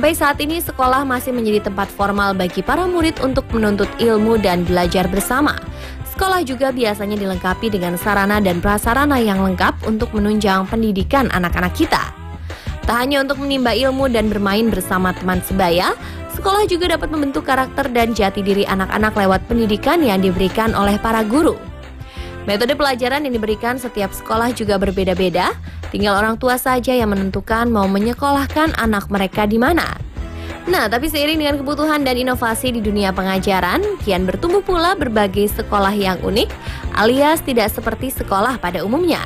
Sampai saat ini sekolah masih menjadi tempat formal bagi para murid untuk menuntut ilmu dan belajar bersama. Sekolah juga biasanya dilengkapi dengan sarana dan prasarana yang lengkap untuk menunjang pendidikan anak-anak kita. Tak hanya untuk menimba ilmu dan bermain bersama teman sebaya, sekolah juga dapat membentuk karakter dan jati diri anak-anak lewat pendidikan yang diberikan oleh para guru. Metode pelajaran yang diberikan setiap sekolah juga berbeda-beda, tinggal orang tua saja yang menentukan mau menyekolahkan anak mereka di mana. Nah, tapi seiring dengan kebutuhan dan inovasi di dunia pengajaran, kian bertumbuh pula berbagai sekolah yang unik, alias tidak seperti sekolah pada umumnya.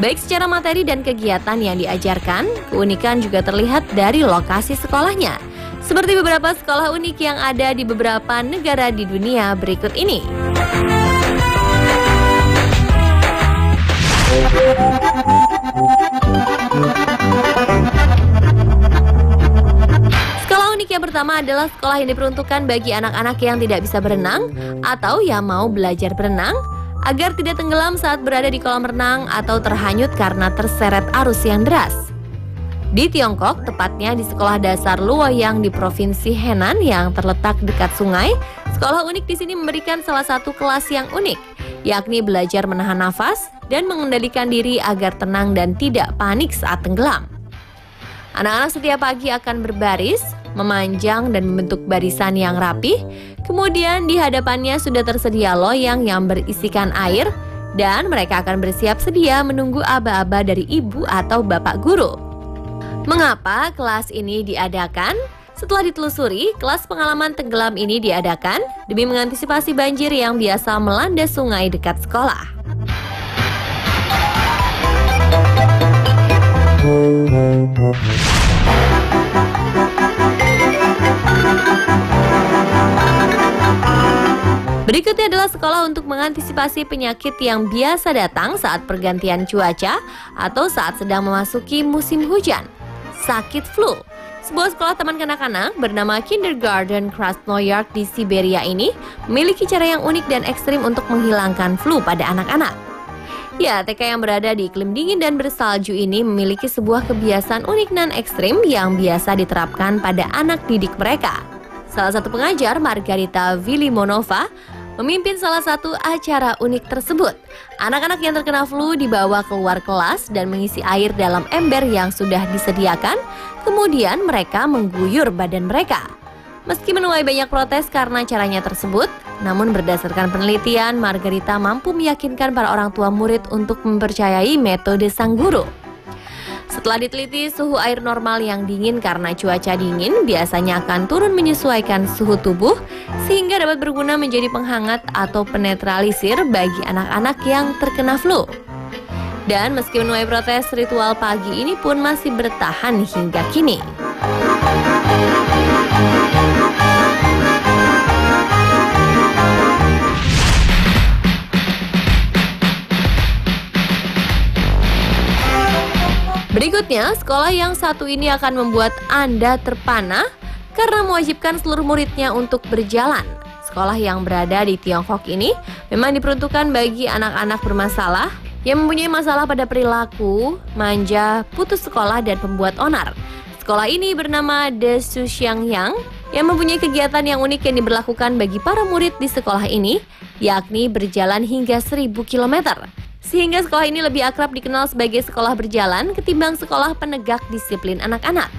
Baik secara materi dan kegiatan yang diajarkan, keunikan juga terlihat dari lokasi sekolahnya. Seperti beberapa sekolah unik yang ada di beberapa negara di dunia berikut ini. Sekolah unik yang pertama adalah sekolah yang diperuntukkan bagi anak-anak yang tidak bisa berenang atau yang mau belajar berenang agar tidak tenggelam saat berada di kolam renang atau terhanyut karena terseret arus yang deras. Di Tiongkok, tepatnya di Sekolah Dasar Luoyang di Provinsi Henan yang terletak dekat sungai, sekolah unik di sini memberikan salah satu kelas yang unik, yakni belajar menahan nafas dan mengendalikan diri agar tenang dan tidak panik saat tenggelam. Anak-anak setiap pagi akan berbaris, memanjang dan membentuk barisan yang rapih, kemudian di hadapannya sudah tersedia loyang yang berisikan air, dan mereka akan bersiap sedia menunggu aba-aba dari ibu atau bapak guru. Mengapa kelas ini diadakan? Setelah ditelusuri, kelas pengalaman tenggelam ini diadakan demi mengantisipasi banjir yang biasa melanda sungai dekat sekolah. Berikutnya adalah sekolah untuk mengantisipasi penyakit yang biasa datang saat pergantian cuaca atau saat sedang memasuki musim hujan, sakit flu. Sebuah sekolah taman kanak-kanak bernama Kindergarten Krasnoyarsk di Siberia ini memiliki cara yang unik dan ekstrim untuk menghilangkan flu pada anak-anak. Ya, TK yang berada di iklim dingin dan bersalju ini memiliki sebuah kebiasaan unik dan ekstrim yang biasa diterapkan pada anak didik mereka. Salah satu pengajar, Margarita Vilimonova, memimpin salah satu acara unik tersebut. Anak-anak yang terkena flu dibawa keluar kelas dan mengisi air dalam ember yang sudah disediakan, kemudian mereka mengguyur badan mereka. Meski menuai banyak protes karena caranya tersebut, namun berdasarkan penelitian, Margarita mampu meyakinkan para orang tua murid untuk mempercayai metode sang guru. Setelah diteliti, suhu air normal yang dingin karena cuaca dingin biasanya akan turun menyesuaikan suhu tubuh sehingga dapat berguna menjadi penghangat atau penetralisir bagi anak-anak yang terkena flu. Dan meski menuai protes, ritual pagi ini pun masih bertahan hingga kini. Berikutnya, sekolah yang satu ini akan membuat Anda terpana karena mewajibkan seluruh muridnya untuk berjalan. Sekolah yang berada di Tiongkok ini memang diperuntukkan bagi anak-anak bermasalah yang mempunyai masalah pada perilaku, manja, putus sekolah, dan pembuat onar. Sekolah ini bernama The Sushangyang yang mempunyai kegiatan yang unik yang diberlakukan bagi para murid di sekolah ini, yakni berjalan hingga 1000 km. Sehingga sekolah ini lebih akrab dikenal sebagai sekolah berjalan ketimbang sekolah penegak disiplin anak-anak.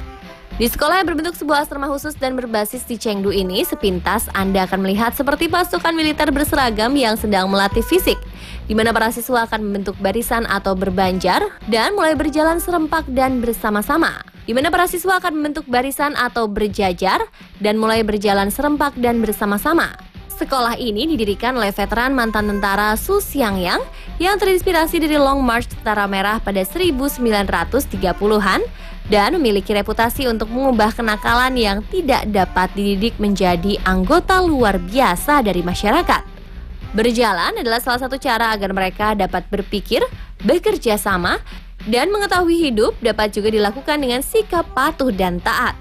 Di sekolah yang berbentuk sebuah asrama khusus dan berbasis di Chengdu ini, sepintas Anda akan melihat seperti pasukan militer berseragam yang sedang melatih fisik, di mana para siswa akan membentuk barisan atau berbanjar dan mulai berjalan serempak dan bersama-sama. Di mana para siswa akan membentuk barisan atau berjajar dan mulai berjalan serempak dan bersama-sama. Sekolah ini didirikan oleh veteran mantan tentara Su Xiangyang yang terinspirasi dari Long March Tentara Merah pada 1930-an dan memiliki reputasi untuk mengubah kenakalan yang tidak dapat dididik menjadi anggota luar biasa dari masyarakat. Berjalan adalah salah satu cara agar mereka dapat berpikir, bekerja sama, dan mengetahui hidup dapat juga dilakukan dengan sikap patuh dan taat.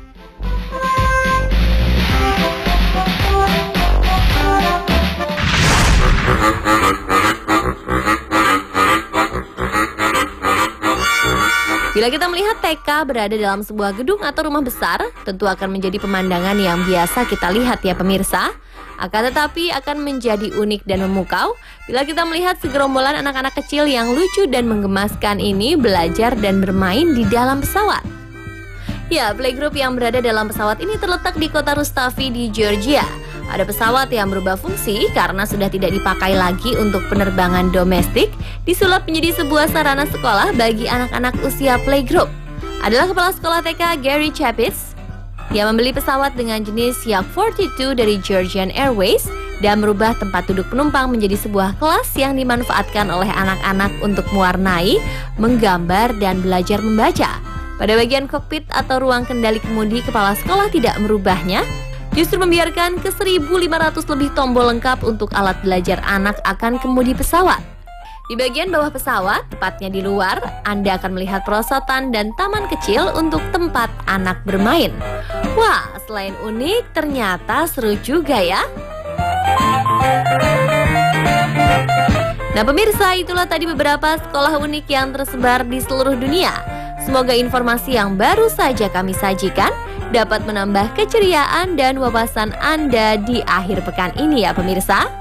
Di Bila kita melihat TK berada dalam sebuah gedung atau rumah besar, tentu akan menjadi pemandangan yang biasa kita lihat ya pemirsa. Akan tetapi akan menjadi unik dan memukau bila kita melihat segerombolan anak-anak kecil yang lucu dan menggemaskan ini belajar dan bermain di dalam pesawat. Ya, playgroup yang berada dalam pesawat ini terletak di kota Rustavi di Georgia. Ada pesawat yang berubah fungsi karena sudah tidak dipakai lagi untuk penerbangan domestik, disulap menjadi sebuah sarana sekolah bagi anak-anak usia playgroup. Adalah Kepala Sekolah TK Gary Chapitz yang membeli pesawat dengan jenis Yak 42 dari Georgian Airways dan merubah tempat duduk penumpang menjadi sebuah kelas yang dimanfaatkan oleh anak-anak untuk mewarnai, menggambar, dan belajar membaca. Pada bagian kokpit atau ruang kendali kemudi, kepala sekolah tidak merubahnya, justru membiarkan ke 1.500 lebih tombol lengkap untuk alat belajar anak akan kemudi pesawat. Di bagian bawah pesawat, tepatnya di luar, Anda akan melihat perosotan dan taman kecil untuk tempat anak bermain. Wah, selain unik, ternyata seru juga ya. Nah pemirsa, itulah tadi beberapa sekolah unik yang tersebar di seluruh dunia. Semoga informasi yang baru saja kami sajikan dapat menambah keceriaan dan wawasan Anda di akhir pekan ini ya pemirsa.